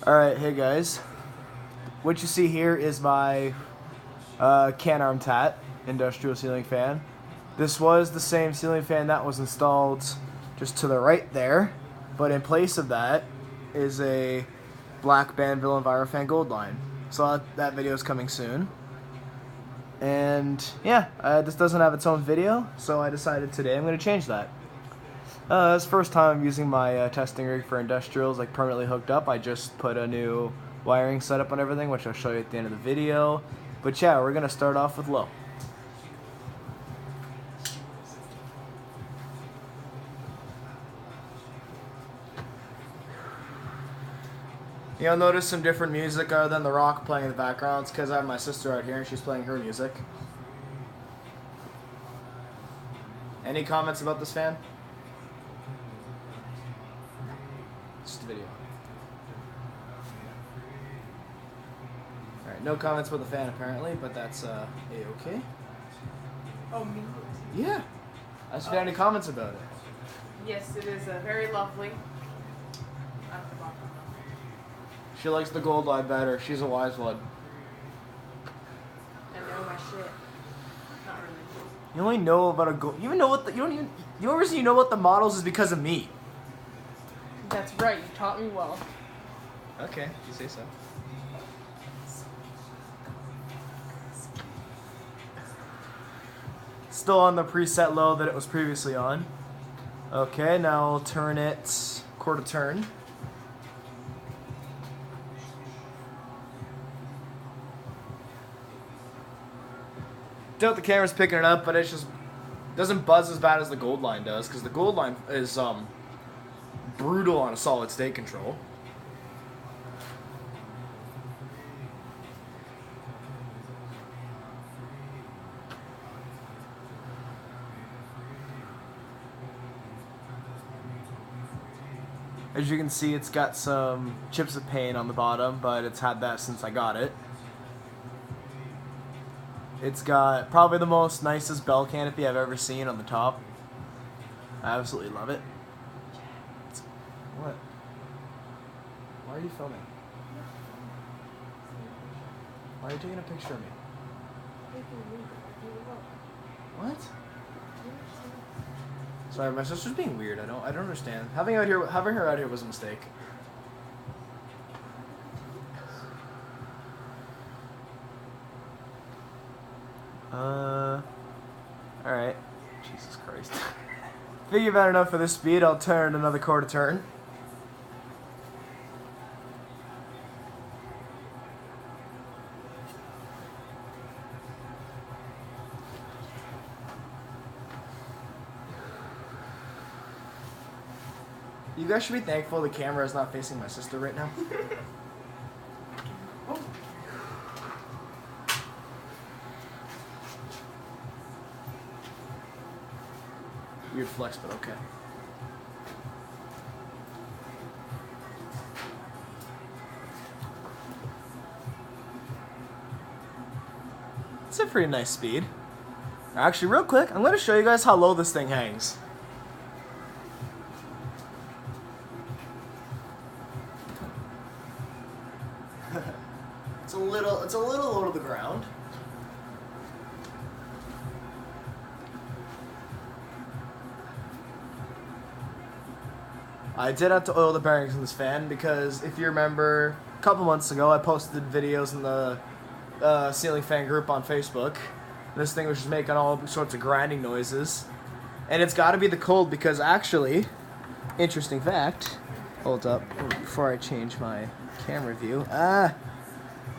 Alright, hey guys. What you see here is my Canarm TAT industrial ceiling fan. This was the same ceiling fan that was installed just to the right there, but in place of that is a black Banville EnviroFan Gold line. So that video is coming soon. And yeah, this doesn't have its own video, so I decided today I'm going to change that. It's the first time I'm using my testing rig for industrials like permanently hooked up. I just put a new wiring setup on everything, which I'll show you at the end of the video. But yeah, we're going to start off with low. You'll notice some different music other than the rock playing in the background. It's because I have my sister out here and she's playing her music. Any comments about this fan? Just a video. Alright, no comments about the fan apparently, but that's a-okay. Oh, me? Yeah. I just got any comments about it. Yes, it is very lovely. She likes the gold line better. She's a wise one. I know my shit. Not really. You only know about a gold. You even know what the. You don't even. The only reason you know about the models is because of me. That's right. You taught me well. Okay, you say so. Still on the preset low that it was previously on. Okay, now I'll turn it quarter turn. Doubt the camera's picking it up, but it just doesn't buzz as bad as the gold line does, because the gold line is brutal on a solid state control. As you can see, it's got some chips of paint on the bottom, but it's had that since I got it. It's got probably the most nicest bell canopy I've ever seen on the top. I absolutely love it. What? Why are you filming? Why are you taking a picture of me? What? Sorry, my sister's being weird. I don't understand. Having her out here was a mistake. Alright. Jesus Christ. Think you've had enough for this speed, I'll turn another quarter turn. You guys should be thankful the camera is not facing my sister right now. Weird flex, but okay. It's a pretty nice speed. Actually, real quick, I'm going to show you guys how low this thing hangs. It's a little low to the ground. I did have to oil the bearings in this fan because if you remember, a couple months ago I posted videos in the ceiling fan group on Facebook. This thing was just making all sorts of grinding noises. And it's got to be the cold because actually, interesting fact, hold up before I change my camera view.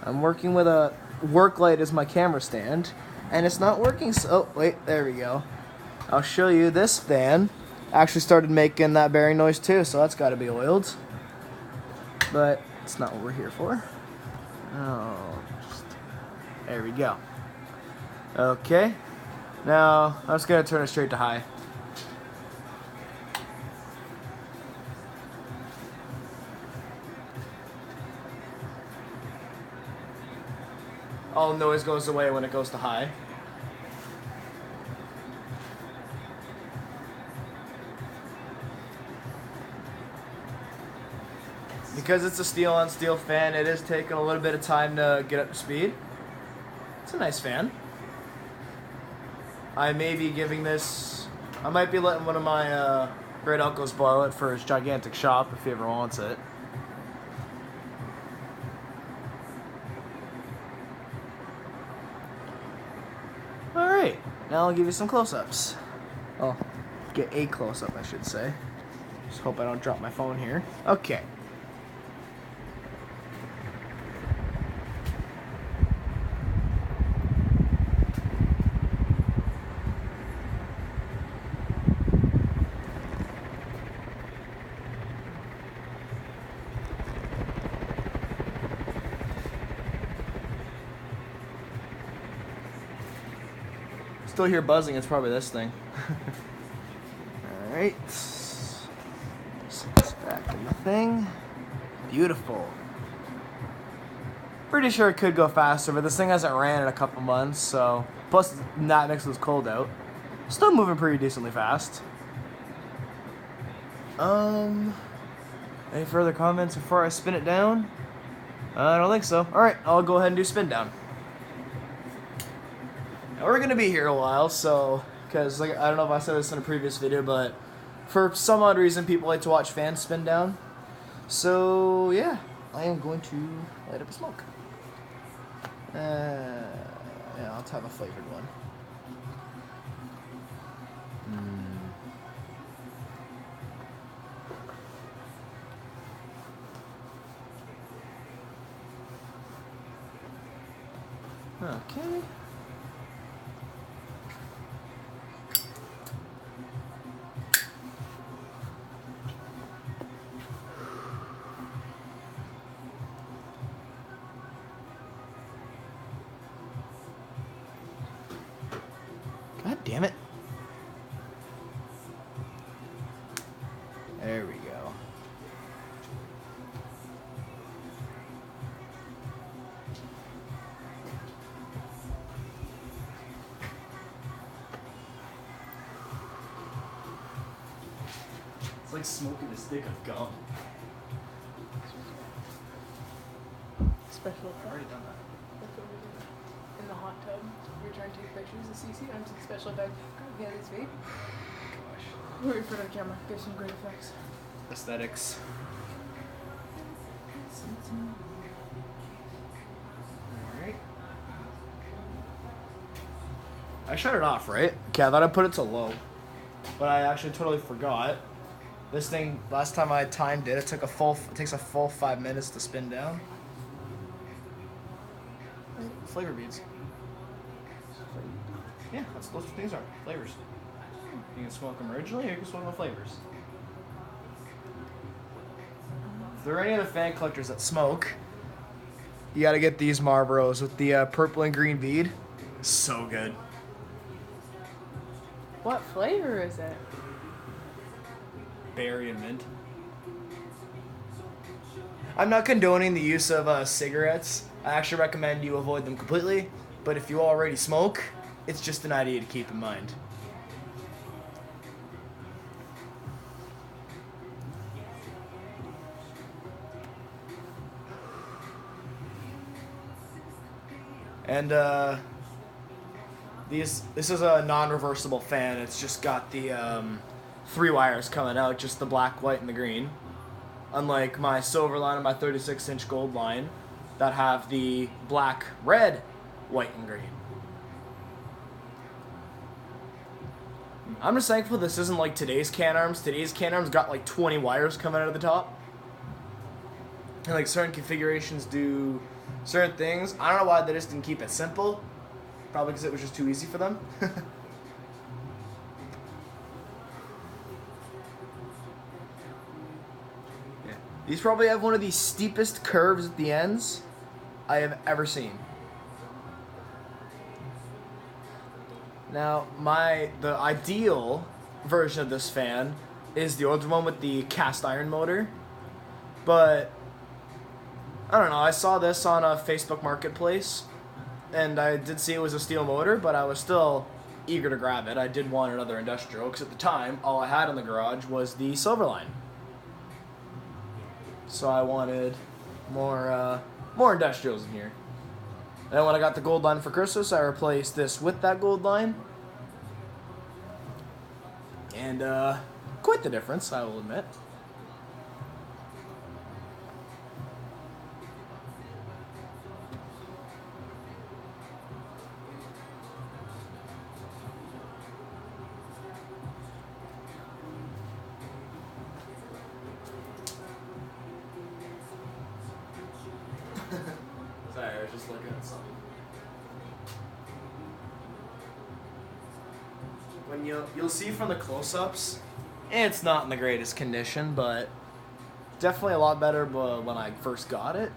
I'm working with a work light as my camera stand and it's not working so, oh wait, there we go. I'll show you this fan. Actually started making that bearing noise too, so that's got to be oiled. But it's not what we're here for. Oh, there we go. Okay, now I'm just going to turn it straight to high. All noise goes away when it goes to high. Because it's a steel on steel fan, it is taking a little bit of time to get up to speed. It's a nice fan. I may be giving this, I might be letting one of my great uncles borrow it for his gigantic shop if he ever wants it. Alright, now I'll give you some close-ups. Oh, get a close-up, I should say. Just hope I don't drop my phone here. Okay. Still hear buzzing, it's probably this thing. Alright. Set this back in the thing. Beautiful. Pretty sure it could go faster, but this thing hasn't ran in a couple months, so. Plus, that mix was cold out. Still moving pretty decently fast. Any further comments before I spin it down? I don't think so. Alright, I'll go ahead and do spin down. Now we're gonna be here a while, so, because like I don't know if I said this in a previous video, but for some odd reason people like to watch fans spin down. So yeah, I am going to light up a smoke. Yeah, let's have a flavored one. Okay. God damn it. There we go. It's like smoking a stick of gum. Special I've already done that. That's what we did. In the hot tub, we were trying to take pictures of CC. I'm the special effect. Yeah, this vape. Gosh. Wait for the camera. Give some great effects. Aesthetics. Alright. I shut it off, right? Okay, I thought I put it to low. But I actually totally forgot. This thing, last time I timed it, it takes a full 5 minutes to spin down. Flavor beads. Yeah, that's what those things are. Flavors. You can smoke them originally or you can smoke them with flavors. If there are any other fan collectors that smoke, you gotta get these Marlboros with the purple and green bead. So good. What flavor is it? Berry and mint. I'm not condoning the use of cigarettes. I actually recommend you avoid them completely. But if you already smoke, it's just an idea to keep in mind. And this is a non-reversible fan. It's just got the 3 wires coming out, just the black, white, and the green. Unlike my silver line and my 36-inch gold line that have the black, red, white, and green. I'm just thankful this isn't like today's Canarms. Today's Canarms got like 20 wires coming out of the top. And like certain configurations do certain things. I don't know why they just didn't keep it simple. Probably because it was just too easy for them. Yeah. These probably have one of the steepest curves at the ends I have ever seen. Now, the ideal version of this fan is the older one with the cast iron motor. But I don't know, I saw this on a Facebook Marketplace, and I did see it was a steel motor, but I was still eager to grab it. I did want another industrial, because at the time, all I had in the garage was the Silverline. So I wanted more industrials in here. And when I got the gold line for Christmas, I replaced this with that gold line. And quite the difference, I will admit. Sorry, I was just looking at something. When you'll see from the close-ups, it's not in the greatest condition, but definitely a lot better when I first got it.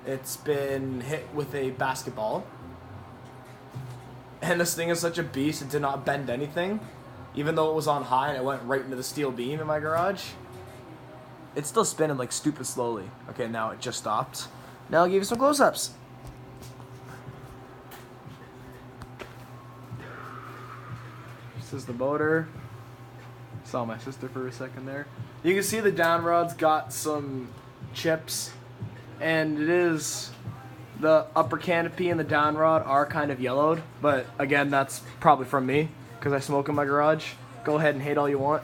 It's been hit with a basketball, and this thing is such a beast, it did not bend anything, even though it was on high and it went right into the steel beam in my garage. It's still spinning like stupid slowly. Okay, now it just stopped. Now I'll give you some close-ups. This is the motor. Saw my sister for a second there. You can see the down rod's got some chips, and it is the upper canopy and the down rod are kind of yellowed, but again, that's probably from me because I smoke in my garage. Go ahead and hate all you want.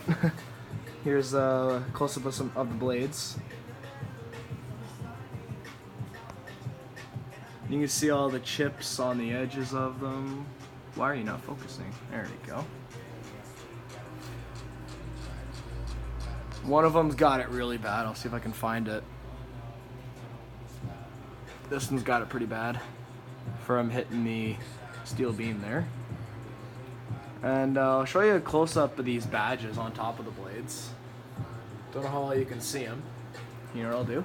Here's a close-up of some of the blades. You can see all the chips on the edges of them. Why are you not focusing? There we go. One of them's got it really bad. I'll see if I can find it. This one's got it pretty bad from hitting the steel beam there. And I'll show you a close-up of these badges on top of the blades. Don't know how well you can see them. You know what I'll do?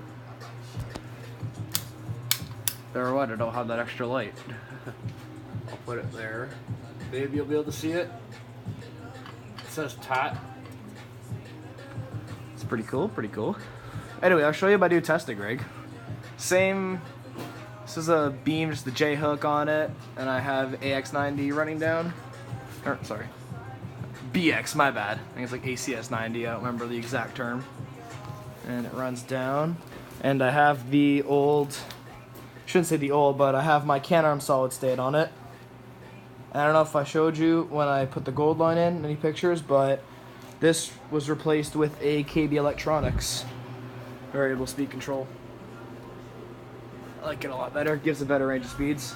Or what? I don't have that extra light. I'll put it there. Maybe you'll be able to see it. It says TAT. It's pretty cool, pretty cool. Anyway, I'll show you my new testing rig. Same, this is a beam, just the J-hook on it, and I have AX90 running down. Or, sorry, BX, my bad. I think it's like ACS90, I don't remember the exact term. And it runs down. And I have the old, shouldn't say the old, but I have my Canarm solid state on it. I don't know if I showed you when I put the gold line in, any pictures, but this was replaced with a KB Electronics variable speed control. I like it a lot better, gives a better range of speeds.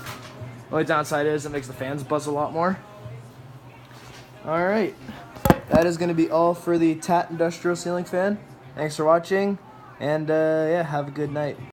The only downside is it makes the fans buzz a lot more. Alright, that is going to be all for the TAT industrial ceiling fan. Thanks for watching, and yeah, have a good night.